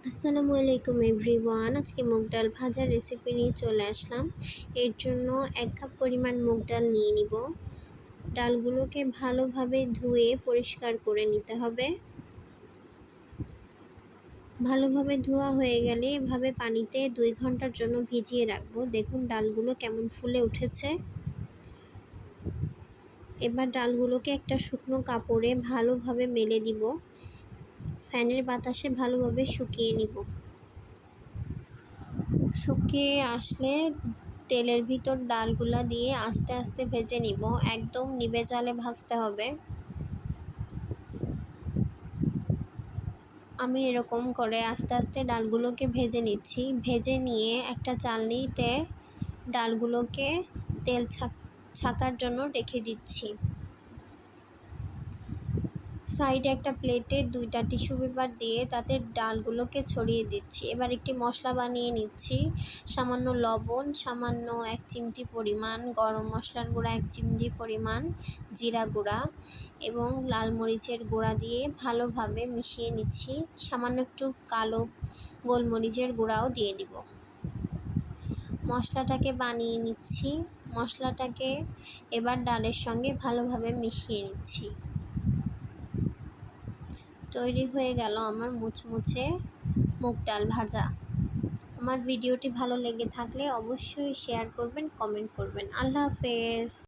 আসসালামু আলাইকুম এভরিওয়ান। আজকে মুগ ডাল ভাজার রেসিপি নিয়ে চলে আসলাম। এর জন্য 1 কাপ পরিমাণ মুগ ডাল নিয়ে নিব। ডালগুলোকে ভালোভাবে ধুয়ে পরিষ্কার করে নিতে হবে। ভালোভাবে ধোয়া হয়ে গেলে এভাবে পানিতে 2 ঘন্টার জন্য ভিজিয়ে রাখবো। দেখুন ডালগুলো কেমন ফুলে উঠেছে। এবার ডালগুলোকে একটা শুকনো কাপড়ে ভালোভাবে মেলে দিব। ফ্যানের বাতাসে ভালোভাবে শুকিয়ে নিব। শুকিয়ে আসলে তেলের ভিতর ডালগুলা দিয়ে আস্তে আস্তে ভেজে নিব। একদম নিভে জালে ভাজতে হবে। আমি এরকম করে আস্তে আস্তে ডালগুলোকে ভেজে নিচ্ছি। ভেজে নিয়ে একটা চালনিতে ডালগুলোকে তেল ছাকার জন্য রেখে দিচ্ছি। সাইডে একটা প্লেটে 2টা টিস্যু পেপার দিয়ে তাতে ডালগুলোকে ছড়িয়ে দিচ্ছি। এবার একটি মশলা বানিয়ে নিচ্ছি। সামান্য লবণ, সামান্য 1 চিমটি পরিমাণ গরম মশলার গুঁড়া, 1 চিমটি পরিমাণ জিরা গুঁড়া এবং লাল মরিচের গুঁড়া দিয়ে ভালোভাবে মিশিয়ে নিচ্ছি। সামান্য একটু কালো গোলমরিচের গুঁড়াও দিয়ে দিব। মশলাটাকে বানিয়ে নিচ্ছি। মশলাটাকে এবার ডালের সঙ্গে ভালোভাবে মিশিয়ে নিচ্ছি। তৈরি হয়ে গেল আমার মুচমুচে মুগ ডাল ভাজা। আমার ভিডিওটি ভালো লেগে থাকলে অবশ্যই শেয়ার করবেন, কমেন্ট করবেন। আল্লাহ হাফেজ।